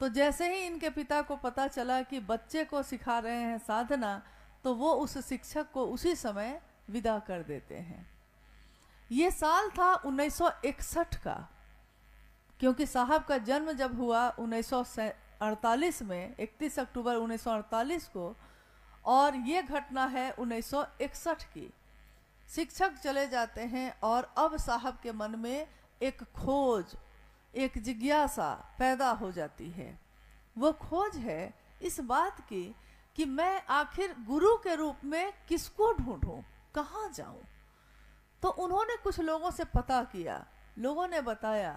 तो जैसे ही इनके पिता को पता चला कि बच्चे को सिखा रहे हैं साधना, तो वो उस शिक्षक को उसी समय विदा कर देते हैं। ये साल था 1961 का, क्योंकि साहब का जन्म जब हुआ 1948 में, 31 अक्टूबर 1948 को, और ये घटना है 1961 की। शिक्षक चले जाते हैं और अब साहब के मन में एक खोज, एक जिज्ञासा पैदा हो जाती है। वो खोज है इस बात की कि मैं आखिर गुरु के रूप में किसको ढूंढूं, कहाँ जाऊं। तो उन्होंने कुछ लोगों से पता किया। लोगों ने बताया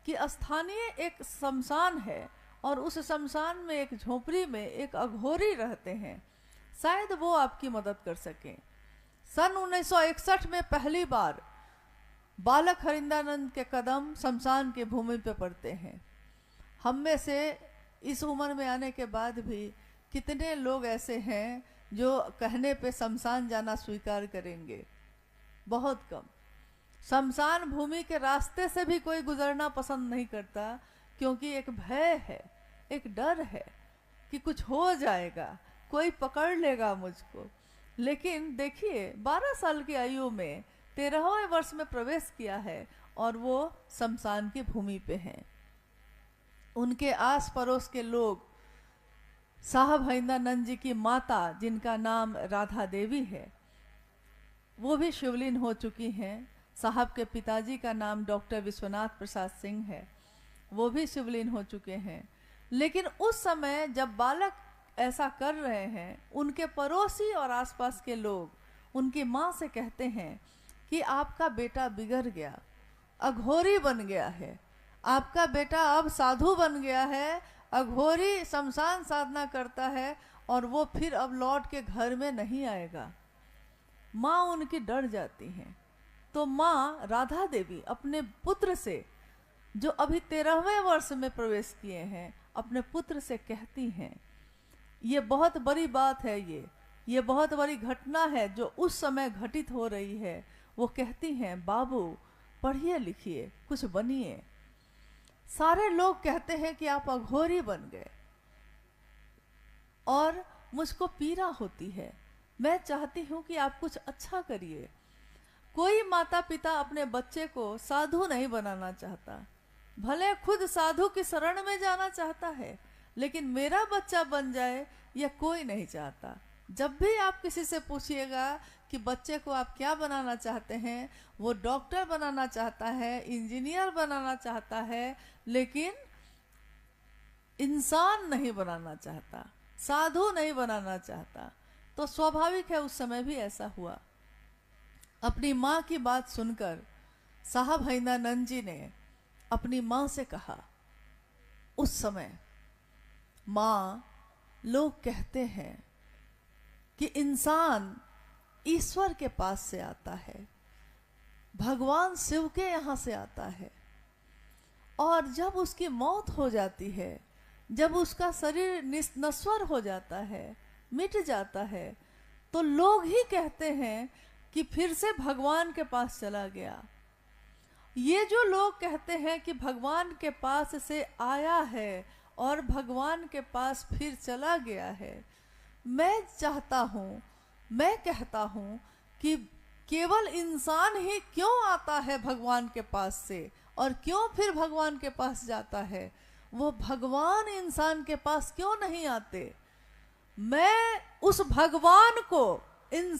कि स्थानीय एक शमशान है और उस शमशान में एक झोपड़ी में एक अघोरी रहते हैं, शायद वो आपकी मदद कर सकें। सन 1961 में पहली बार बालक हरिंद्रानंद के कदम शमशान की भूमि पर पड़ते हैं। हम में से इस उम्र में आने के बाद भी कितने लोग ऐसे हैं जो कहने पे शमशान जाना स्वीकार करेंगे? बहुत कम। शमशान भूमि के रास्ते से भी कोई गुजरना पसंद नहीं करता, क्योंकि एक भय है, एक डर है कि कुछ हो जाएगा, कोई पकड़ लेगा मुझको। लेकिन देखिए, 12 साल की आयु में 13वें वर्ष में प्रवेश किया है और वो शमशान की भूमि पे हैं। उनके आस पड़ोस के लोग, साहब हरिंद्रानंद जी की माता, जिनका नाम राधा देवी है, वो भी शिवलीन हो चुकी हैं। साहब के पिताजी का नाम डॉक्टर विश्वनाथ प्रसाद सिंह है, वो भी शिवलीन हो चुके हैं। लेकिन उस समय जब बालक ऐसा कर रहे हैं, उनके पड़ोसी और आसपास के लोग उनकी माँ से कहते हैं कि आपका बेटा बिगड़ गया, अघोरी बन गया है, आपका बेटा अब साधु बन गया है, अघोरी शमशान साधना करता है और वो फिर अब लौट के घर में नहीं आएगा। माँ उनकी डर जाती हैं। तो माँ राधा देवी अपने पुत्र से, जो अभी 13वें वर्ष में प्रवेश किए हैं, अपने पुत्र से कहती हैं, ये बहुत बड़ी बात है, ये बहुत बड़ी घटना है जो उस समय घटित हो रही है। वो कहती हैं, बाबू पढ़िए लिखिए, कुछ बनिए। सारे लोग कहते हैं कि आप अघोरी बन गए और मुझको पीड़ा होती है, मैं चाहती हूँ कि आप कुछ अच्छा करिए। कोई माता पिता अपने बच्चे को साधु नहीं बनाना चाहता, भले खुद साधु की शरण में जाना चाहता है, लेकिन मेरा बच्चा बन जाए यह कोई नहीं चाहता। जब भी आप किसी से पूछिएगा कि बच्चे को आप क्या बनाना चाहते हैं, वो डॉक्टर बनाना चाहता है, इंजीनियर बनाना चाहता है, लेकिन इंसान नहीं बनाना चाहता, साधु नहीं बनाना चाहता। तो स्वाभाविक है उस समय भी ऐसा हुआ। अपनी माँ की बात सुनकर साहब हरिंद्रानंद जी ने अपनी माँ से कहा, उस समय माँ, लोग कहते हैं कि इंसान ईश्वर के पास से आता है, भगवान शिव के यहाँ से आता है, और जब उसकी मौत हो जाती है, जब उसका शरीर नश्वर हो जाता है, मिट जाता है, तो लोग ही कहते हैं कि फिर से भगवान के पास चला गया। ये जो लोग कहते हैं कि भगवान के पास से आया है और भगवान के पास फिर चला गया है, मैं चाहता हूँ, मैं कहता हूँ कि केवल इंसान ही क्यों आता है भगवान के पास से, और क्यों फिर भगवान के पास जाता है? वो भगवान इंसान के पास क्यों नहीं आते? मैं उस भगवान को इन